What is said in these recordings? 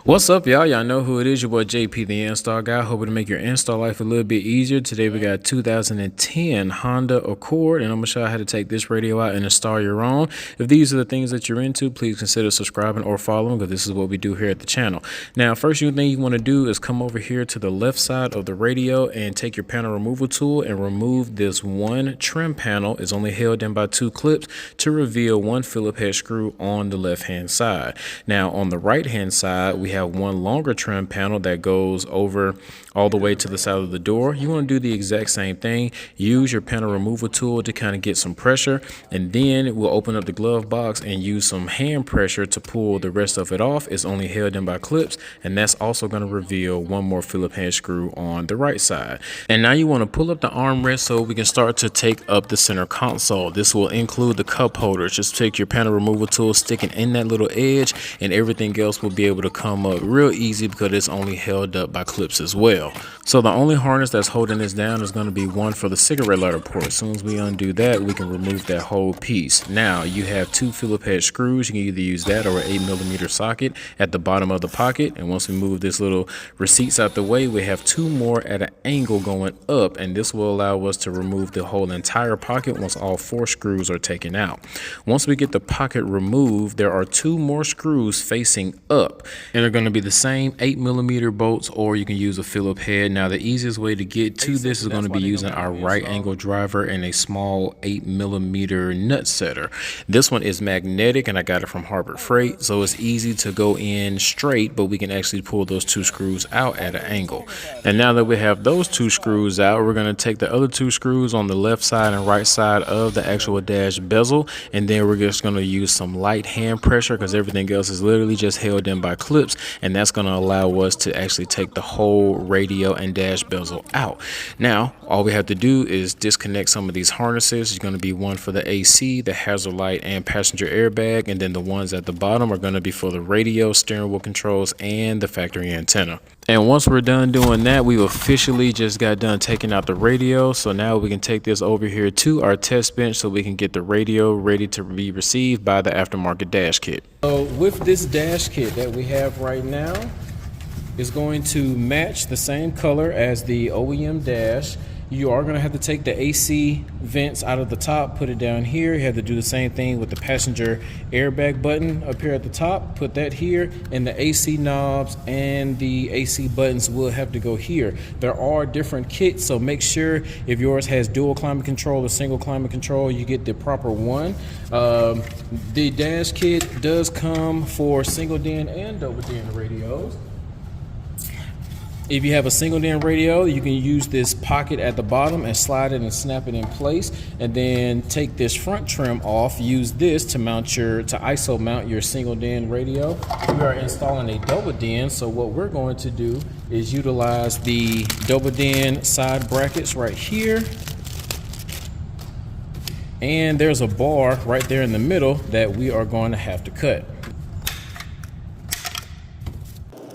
What's up, y'all? Y'all know who it is. Your boy JP the Install Guy. Hoping to make your install life a little bit easier. Today we got 2010 Honda Accord, and I'm gonna show you how to take this radio out and install your own. If these are the things that you're into, please consider subscribing or following, because this is what we do here at the channel. Now, first thing you want to do is come over here to the left side of the radio and take your panel removal tool and remove this one trim panel. It's only held in by 2 clips to reveal one Phillips head screw on the left hand side. Now on the right hand side, we have one longer trim panel that goes over all the way to the side of the door. You want to do the exact same thing. Use your panel removal tool to kind of get some pressure, and then we'll open up the glove box and use some hand pressure to pull the rest of it off. It's only held in by clips, and that's also going to reveal one more Phillips head screw on the right side. And now you want to pull up the armrest so we can start to take up the center console. This will include the cup holders. Just take your panel removal tool, sticking in that little edge, and everything else will be able to come up real easy because it's only held up by clips as well. So the only harness that's holding this down is going to be one for the cigarette lighter port. As soon as we undo that, we can remove that whole piece. Now you have 2 Phillips head screws. You can either use that or an 8mm socket at the bottom of the pocket. And once we move this little receipts out the way, we have 2 more at an angle going up, and this will allow us to remove the whole entire pocket once all 4 screws are taken out. Once we get the pocket removed, there are 2 more screws facing up, and they're going to be the same 8mm bolts, or you can use a Phillips head. Now the easiest way to get to this is going to be using our right angle driver and a small 8mm nut setter. This one is magnetic, and I got it from Harbor Freight, so it's easy to go in straight, but we can actually pull those 2 screws out at an angle. And now that we have those 2 screws out, we're going to take the other 2 screws on the left side and right side of the actual dash bezel, and then we're just going to use some light hand pressure, because everything else is literally just held in by clips, and that's going to allow us to actually take the whole radio and dash bezel out. Now all we have to do is disconnect some of these harnesses. It's going to be one for the AC, the hazard light, and passenger airbag, and then the ones at the bottom are going to be for the radio, steering wheel controls, and the factory antenna. And once we're done doing that, we officially just got done taking out the radio. So now we can take this over here to our test bench so we can get the radio ready to be received by the aftermarket dash kit. So with this dash kit that we have right now, is going to match the same color as the OEM dash. You are going to have to take the AC vents out of the top, put it down here. You have to do the same thing with the passenger airbag button up here at the top. Put that here, and the AC knobs and the AC buttons will have to go here. There are different kits, so make sure if yours has dual climate control or single climate control, you get the proper one. The dash kit does come for single DIN and double DIN radios. If you have a single DIN radio, you can use this pocket at the bottom and slide it and snap it in place, and then take this front trim off. Use this to mount to ISO mount your single DIN radio. We are installing a double DIN, so what we're going to do is utilize the double DIN side brackets right here, and there's a bar right there in the middle that we are going to have to cut.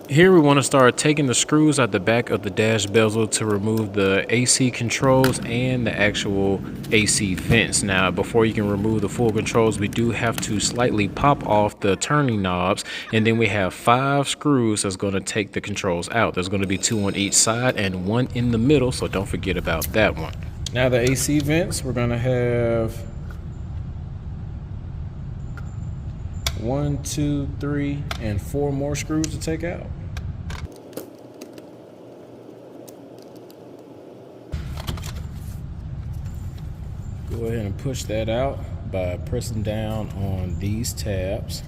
Here we want to start taking the screws out the back of the dash bezel to remove the AC controls and the actual AC vents. Now before you can remove the full controls, we do have to slightly pop off the turning knobs, and then we have 5 screws that's going to take the controls out. There's going to be 2 on each side and 1 in the middle, so don't forget about that one. Now the AC vents, we're going to have 1, 2, 3, and 4 more screws to take out. Go ahead and push that out by pressing down on these tabs.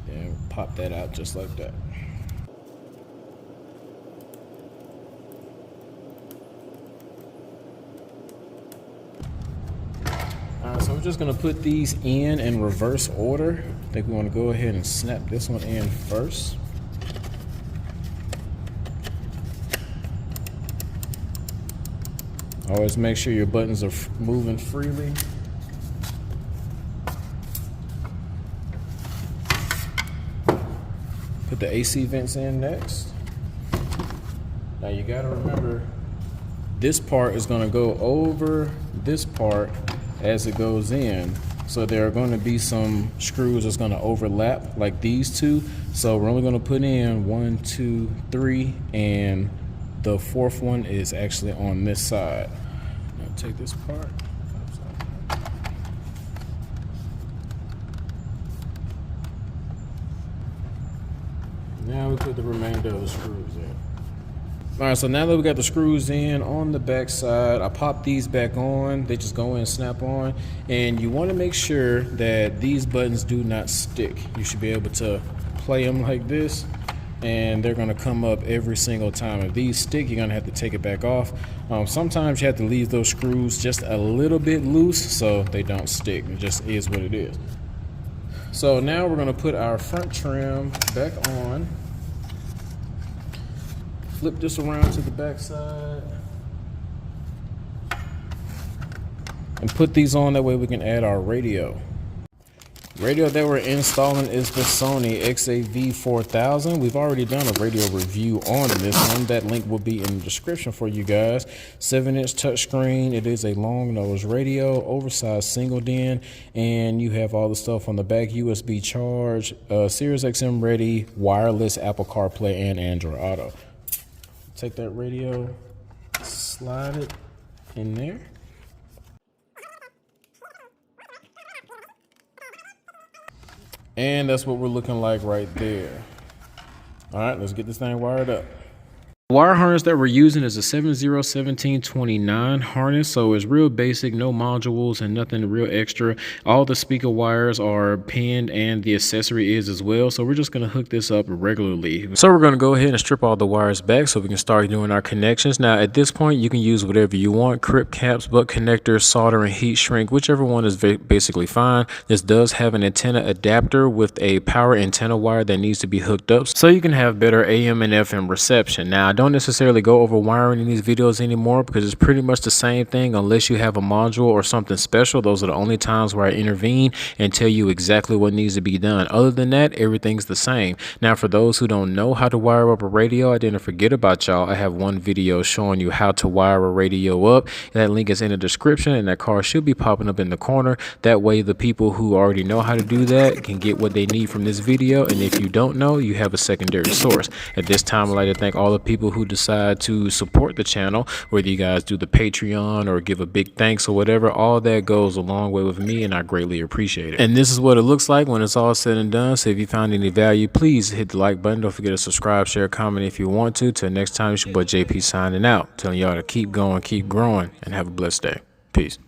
And pop that out just like that. Alright, so we're just going to put these in reverse order. I think we want to go ahead and snap this one in first. Always make sure your buttons are moving freely. Put the AC vents in next. Now you got to remember, this part is going to go over this part as it goes in. So there are going to be some screws that's going to overlap like these two. So we're only going to put in 1, 2, 3, and the fourth one is actually on this side. Now take this apart. Now we put the remainder of the screws in. All right, so now that we got the screws in on the back side, I pop these back on. They just go in and snap on. And you want to make sure that these buttons do not stick. You should be able to play them like this, and they're going to come up every single time. If these stick, you're going to have to take it back off. Sometimes you have to leave those screws just a little bit loose so they don't stick. It just is what it is. So now we're going to put our front trim back on. Flip this around to the back side and put these on, that way we can add our radio. Radio that we're installing is the Sony XAV4000. We've already done a radio review on this one. That link will be in the description for you guys. 7-inch touchscreen. It is a long nose radio, oversized single DIN, and you have all the stuff on the back: USB charge, Sirius XM ready, wireless, Apple CarPlay, and Android Auto. Take that radio, slide it in there. And that's what we're looking like right there. All right, let's get this thing wired up. The wire harness that we're using is a 701729 harness, so it's real basic, no modules and nothing real extra. All the speaker wires are pinned and the accessory is as well, so we're just going to hook this up regularly. So we're going to go ahead and strip all the wires back so we can start doing our connections. Now at this point you can use whatever you want: crip caps, butt connectors, solder, and heat shrink, whichever one is basically fine. This does have an antenna adapter with a power antenna wire that needs to be hooked up so you can have better AM and FM reception. Now I don't necessarily go over wiring in these videos anymore because it's pretty much the same thing unless you have a module or something special. Those are the only times where I intervene and tell you exactly what needs to be done. Other than that, everything's the same. Now for those who don't know how to wire up a radio, I didn't forget about y'all. I have one video showing you how to wire a radio up. That link is in the description, and that card should be popping up in the corner. That way the people who already know how to do that can get what they need from this video, and if you don't know, you have a secondary source. At this time, I'd like to thank all the people who decide to support the channel, whether you guys do the Patreon or give a big thanks or whatever. All that goes a long way with me, and I greatly appreciate it. And this is what it looks like when it's all said and done. So if you found any value, please hit the like button. Don't forget to subscribe, share, comment if you want to. Till next time, it's your boy JP signing out, telling y'all to keep going, keep growing, and have a blessed day. Peace.